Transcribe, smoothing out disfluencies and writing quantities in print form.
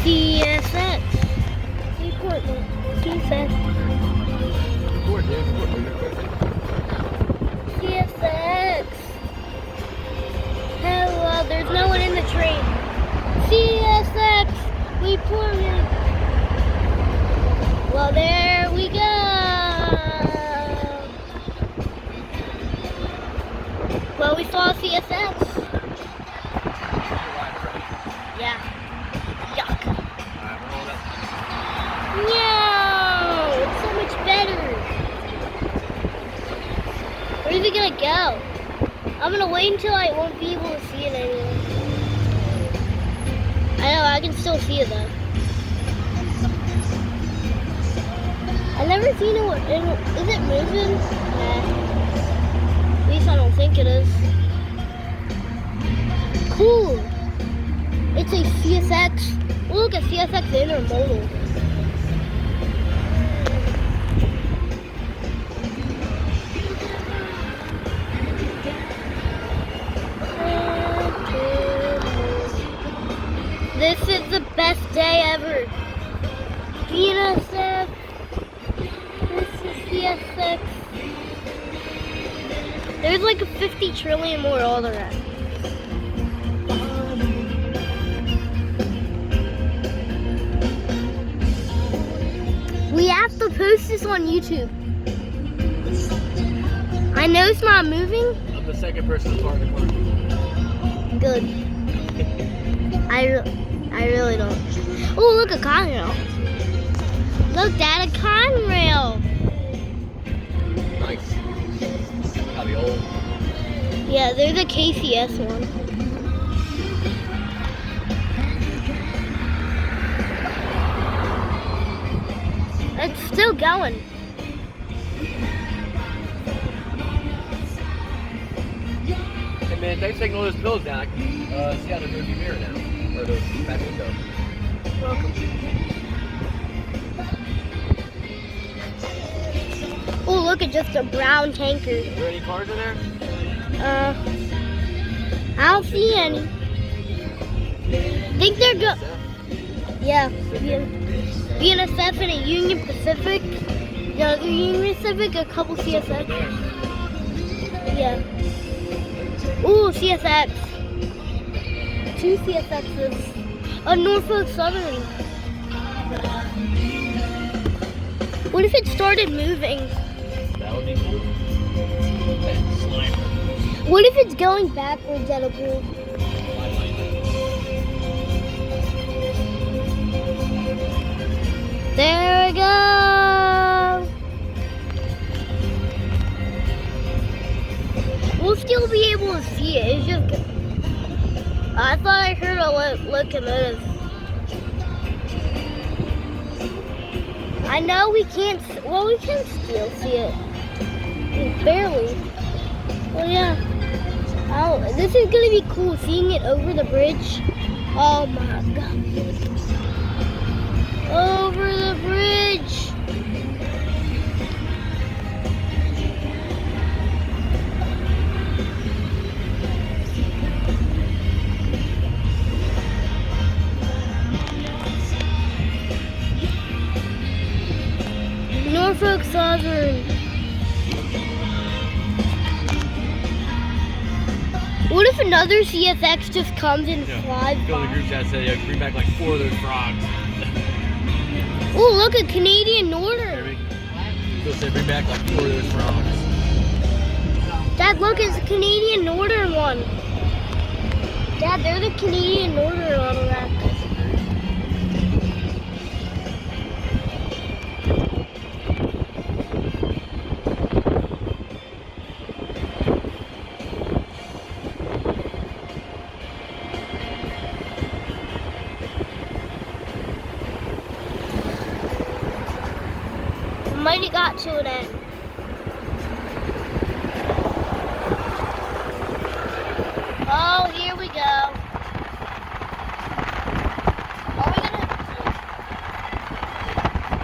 CSX. Seaport, CSX. CSX. Hello, there's no one in the train. CSX. We pour in. Well, there we go. Well, we saw CSX. Yeah. Yuck. No, it's so much better. Where's it gonna go? I'm gonna wait until I won't be able to see it anymore. I know, I can still see it though. I've never seen it. Is it moving? Nah. At least I don't think it is. Cool. It's a CSX. Look at CSX Intermodal. This is the best day ever. BNSF. This is CSX. There's like a 50 trillion more all around. We have to post this on YouTube. I know it's not moving. I'm the second person to park the car. Good. I really don't. Oh, look, a Conrail. Look, Dad, a Conrail. Nice. Probably old. Yeah, they're the KCS one. It's still going. Hey man, thanks for taking all those pills down. I can see out of the rearview mirror now. Or the back window. Welcome. Oh, look at just a brown tanker. Are there any cars in there? I don't see any. Think they're good. Yeah. BNSF and a Union Pacific. The other Union Pacific, a couple CSX. Yeah. Ooh, CSX. 2 CSXs. A Norfolk Southern. What if it started moving? That would be cool. Slimer. What if it's going backwards at a pool? There we go. We'll still be able to see it. It's just. I thought I heard a locomotive. I know we can't. Well, we can still see it. Barely. Well, yeah. Oh, this is gonna be cool seeing it over the bridge. Oh my god. Over the bridge. Norfolk Southern. What if another CSX just comes and flies Go to by? the group chat said, bring back like 4 of those frogs. Oh, look, a Canadian Northern. They'll say bring back like 4 of those frogs. Dad, look, it's a Canadian Northern one. Dad, they're the Canadian Northern on the rack. Might have got to it end.